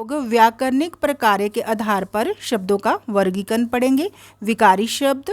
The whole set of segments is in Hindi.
लोग व्याकरणिक प्रकार्य के आधार पर शब्दों का वर्गीकरण पढ़ेंगे। विकारी शब्द,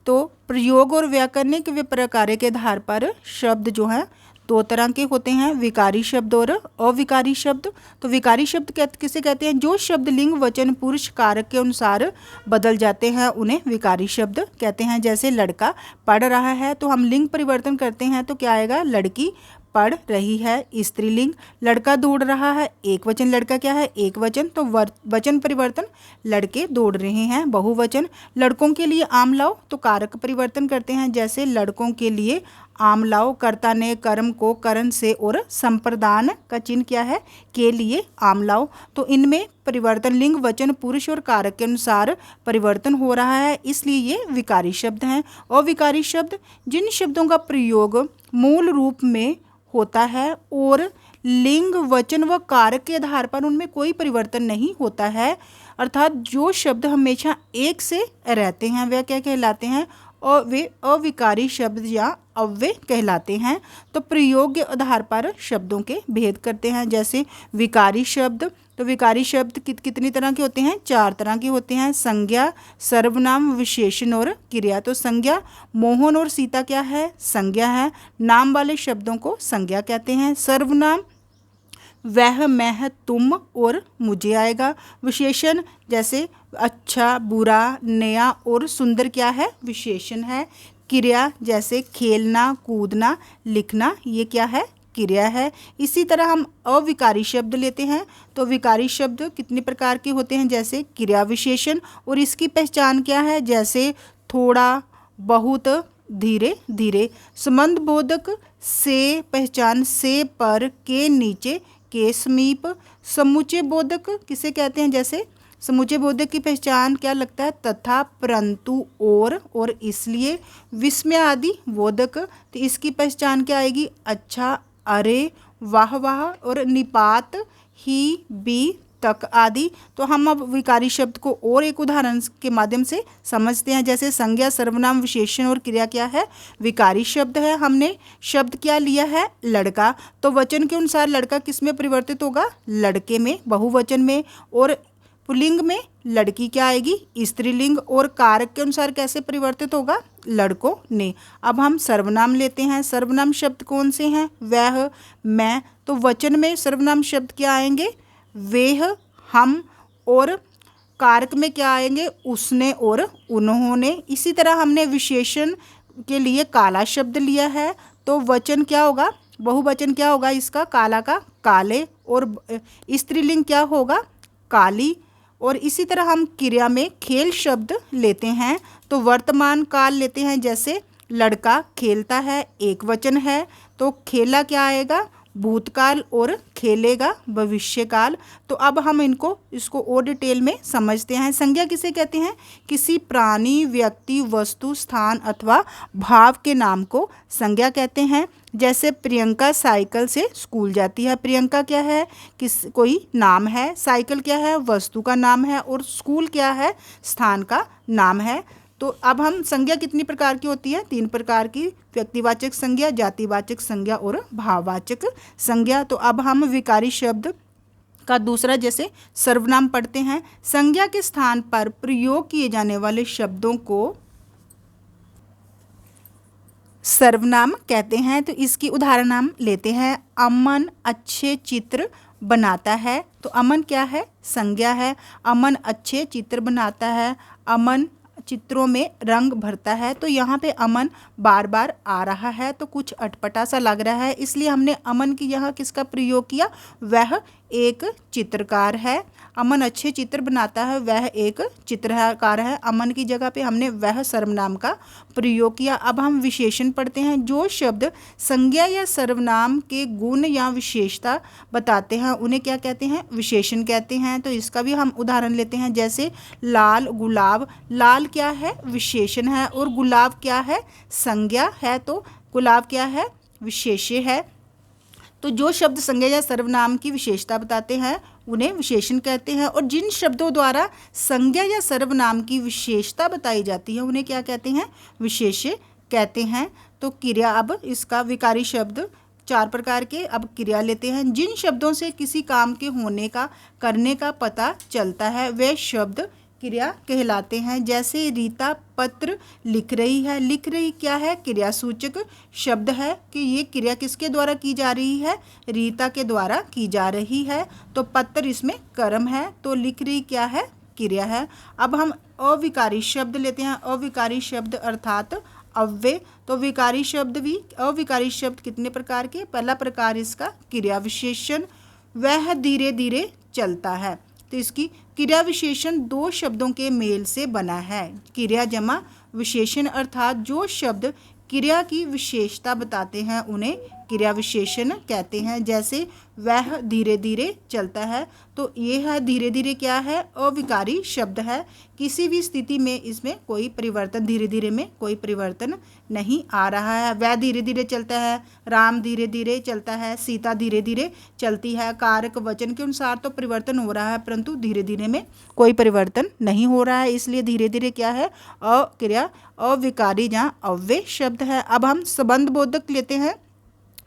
तो प्रयोग और व्याकरणिक प्रकार्य के आधार पर शब्द जो हैं दो तरह के होते हैं, विकारी शब्द और अविकारी शब्द। तो विकारी शब्द किसे कहते हैं? जो शब्द लिंग, वचन, पुरुष, कारक के अनुसार बदल जाते हैं उन्हें विकारी शब्द कहते हैं। जैसे लड़का पढ़ रहा है तो हम लिंग परिवर्तन करते हैं तो क्या आएगा? लड़की पढ़ रही है, स्त्रीलिंग। लड़का दौड़ रहा है, एक वचन, लड़का क्या है? एक वचन। तो वचन परिवर्तन, लड़के दौड़ रहे हैं, बहुवचन। लड़कों के लिए आम लाओ, तो कारक परिवर्तन करते हैं। जैसे लड़कों के लिए आम लाओ, कर्ता ने कर्म को करण से और संप्रदान का चिन्ह क्या है? के लिए आम लाओ। तो इनमें परिवर्तन लिंग, वचन, पुरुष और कारक के अनुसार परिवर्तन हो रहा है, इसलिए ये विकारी शब्द हैं। अविकारी शब्द, जिन शब्दों का प्रयोग मूल रूप में होता है और लिंग, वचन व कारक के आधार पर उनमें कोई परिवर्तन नहीं होता है, अर्थात जो शब्द हमेशा एक से रहते हैं वे क्या कहलाते हैं? और वे अविकारी शब्द या अव्यय कहलाते हैं। तो प्रयोग के आधार पर शब्दों के भेद करते हैं। जैसे विकारी शब्द, तो विकारी शब्द कितनी तरह के होते हैं? 4 तरह के होते हैं, संज्ञा, सर्वनाम, विशेषण और क्रिया। तो संज्ञा, मोहन और सीता क्या है? संज्ञा है। नाम वाले शब्दों को संज्ञा कहते हैं। सर्वनाम वह, मैं, तुम और मुझे आएगा। विशेषण जैसे अच्छा, बुरा, नया और सुंदर क्या है? विशेषण है। क्रिया जैसे खेलना, कूदना, लिखना, ये क्या है? क्रिया है। इसी तरह हम अविकारी शब्द लेते हैं तो विकारी शब्द कितने प्रकार के होते हैं? जैसे क्रिया विशेषण, और इसकी पहचान क्या है? जैसे थोड़ा, बहुत, धीरे धीरे। संबंध बोधक से पहचान से, पर, के नीचे, के समीप। समुच्चय बोधक किसे कहते हैं? जैसे समुच्चय बोधक की पहचान क्या लगता है? तथा, परंतु, और इसलिए। विस्मय आदि बोधक, तो इसकी पहचान क्या आएगी? अच्छा, अरे, वाह वाह और निपात, ही, भी, तक आदि। तो हम अब विकारी शब्द को और एक उदाहरण के माध्यम से समझते हैं। जैसे संज्ञा, सर्वनाम, विशेषण और क्रिया क्या है? विकारी शब्द है। हमने शब्द क्या लिया है? लड़का। तो वचन के अनुसार लड़का किस में परिवर्तित होगा? लड़के में, बहुवचन में। और पुल्लिंग में लड़की क्या आएगी? स्त्रीलिंग। और कारक के अनुसार कैसे परिवर्तित होगा? लड़कों ने। अब हम सर्वनाम लेते हैं। सर्वनाम शब्द कौन से हैं? वह, मैं। तो वचन में सर्वनाम शब्द क्या आएंगे? वेह, हम। और कारक में क्या आएंगे? उसने और उन्होंने। इसी तरह हमने विशेषण के लिए काला शब्द लिया है तो वचन क्या होगा? बहुवचन क्या होगा इसका? काला का काले। और स्त्रीलिंग क्या होगा? काली। और इसी तरह हम क्रिया में खेल शब्द लेते हैं तो वर्तमान काल लेते हैं। जैसे लड़का खेलता है, एक वचन है, तो खेला क्या आएगा? भूतकाल। और खेलेगा भविष्यकाल। तो अब हम इसको और डिटेल में समझते हैं। संज्ञा किसे कहते हैं? किसी प्राणी, व्यक्ति, वस्तु, स्थान अथवा भाव के नाम को संज्ञा कहते हैं। जैसे प्रियंका साइकिल से स्कूल जाती है। प्रियंका क्या है? कोई नाम है। साइकिल क्या है? वस्तु का नाम है। और स्कूल क्या है? स्थान का नाम है। तो अब हम संज्ञा कितनी प्रकार की होती है? 3 प्रकार की, व्यक्तिवाचक संज्ञा, जातिवाचक संज्ञा और भाववाचक संज्ञा। तो अब हम विकारी शब्द का दूसरा जैसे सर्वनाम पढ़ते हैं। संज्ञा के स्थान पर प्रयोग किए जाने वाले शब्दों को सर्वनाम कहते हैं। तो इसकी उदाहरण हम लेते हैं। अमन अच्छे चित्र बनाता है। तो अमन क्या है? संज्ञा है। अमन अच्छे चित्र बनाता है। अमन चित्रों में रंग भरता है। तो यहाँ पे अमन बार बार आ रहा है तो कुछ अटपटा सा लग रहा है, इसलिए हमने अमन की यहाँ किसका प्रयोग किया? वह एक चित्रकार है। अमन अच्छे चित्र बनाता है, वह एक चित्रकार है। अमन की जगह पे हमने वह सर्वनाम का प्रयोग किया। अब हम विशेषण पढ़ते हैं। जो शब्द संज्ञा या सर्वनाम के गुण या विशेषता बताते हैं उन्हें क्या कहते हैं? विशेषण कहते हैं। तो इसका भी हम उदाहरण लेते हैं। जैसे लाल, गुलाब। लाल क्या है? विशेषण है। और गुलाब क्या है? संज्ञा है। तो गुलाब क्या है? विशेष्य है। तो जो शब्द संज्ञा या सर्वनाम की विशेषता बताते हैं उन्हें विशेषण कहते हैं। और जिन शब्दों द्वारा संज्ञा या सर्वनाम की विशेषता बताई जाती है उन्हें क्या कहते हैं? विशेष्य कहते हैं। तो क्रिया, अब इसका विकारी शब्द 4 प्रकार के अब क्रिया लेते हैं। जिन शब्दों से किसी काम के होने का करने का पता चलता है वे शब्द क्रिया कहलाते हैं। जैसे रीता पत्र लिख रही है, लिख रही क्या है? क्रियासूचक शब्द है कि ये क्रिया किसके द्वारा की जा रही है? रीता के द्वारा की जा रही है। तो पत्र इसमें कर्म है, तो लिख रही क्या है? क्रिया है। अब हम अविकारी शब्द लेते हैं। अविकारी शब्द अर्थात अव्यय। तो विकारी शब्द भी, अविकारी शब्द कितने प्रकार के? पहला प्रकार इसका क्रिया विशेषण, वह धीरे धीरे चलता है। तो इसकी क्रिया विशेषण 2 शब्दों के मेल से बना है। क्रिया जमा विशेषण अर्थात जो शब्द क्रिया की विशेषता बताते हैं उन्हें क्रिया विशेषण कहते हैं। जैसे वह धीरे धीरे चलता है, तो ये है धीरे धीरे क्या है? अविकारी शब्द है। किसी भी स्थिति में इसमें कोई परिवर्तन, धीरे धीरे में कोई परिवर्तन नहीं आ रहा है। वह धीरे धीरे चलता है, राम धीरे धीरे चलता है, सीता धीरे धीरे चलती है। कारक वचन के अनुसार तो परिवर्तन हो रहा है, परंतु धीरे धीरे में कोई परिवर्तन नहीं हो रहा है, इसलिए धीरे धीरे क्या है? क्रिया अविकारी जहाँ अव्यय शब्द है। अब हम संबंध बोधक लेते हैं।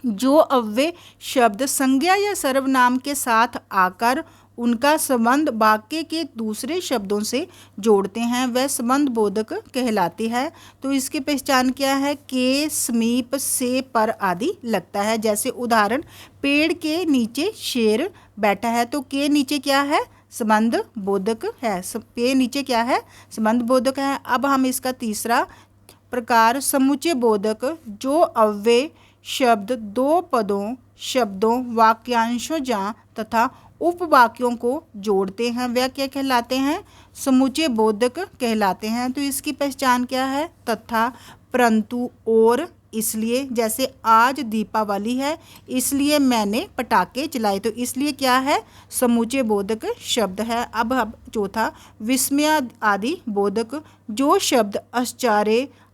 जो अव्यय शब्द संज्ञा या सर्वनाम के साथ आकर उनका संबंध वाक्य के दूसरे शब्दों से जोड़ते हैं वह संबंध बोधक कहलाते हैं। तो इसकी पहचान क्या है? के, समीप, से, पर आदि लगता है। जैसे उदाहरण, पेड़ के नीचे शेर बैठा है, तो के नीचे क्या है? संबंध बोधक है। के नीचे क्या है? संबंध बोधक है। अब हम इसका तीसरा प्रकार समुच्चय बोधक, जो अव्यय शब्द 2 पदों, शब्दों, वाक्यांशों जा तथा उपवाक्यों को जोड़ते हैं वह क्या कहलाते हैं? समुच्चय बोधक कहलाते हैं। तो इसकी पहचान क्या है? तथा, परंतु, और, इसलिए। जैसे आज दीपावली है इसलिए मैंने पटाखे चलाए, तो इसलिए क्या है? समुच्चय बोधक शब्द है। अब चौथा विस्मय आदि बोधक, जो शब्द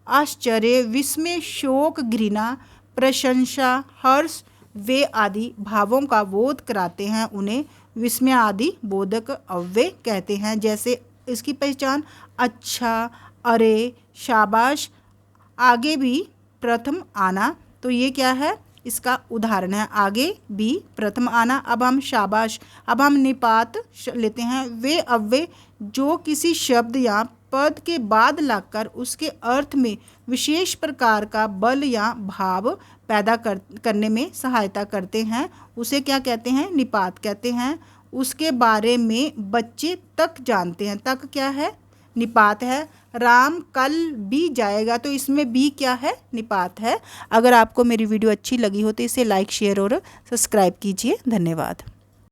आश्चर्य, विस्मय, शोक, घृणा, प्रशंसा, हर्ष, वे आदि भावों का बोध कराते हैं उन्हें विस्मय आदि बोधक अव्यय कहते हैं। जैसे इसकी पहचान अच्छा, अरे, शाबाश, आगे भी प्रथम आना, तो ये क्या है? इसका उदाहरण है, आगे भी प्रथम आना। अब हम शाबाश, अब हम निपात लेते हैं। वे अव्यय जो किसी शब्द या पद के बाद लाकर उसके अर्थ में विशेष प्रकार का बल या भाव पैदा करने में सहायता करते हैं उसे क्या कहते हैं? निपात कहते हैं। उसके बारे में बच्चे तक जानते हैं, तक क्या है? निपात है। राम कल भी जाएगा, तो इसमें भी क्या है? निपात है। अगर आपको मेरी वीडियो अच्छी लगी हो तो इसे लाइक, शेयर और सब्सक्राइब कीजिए। धन्यवाद।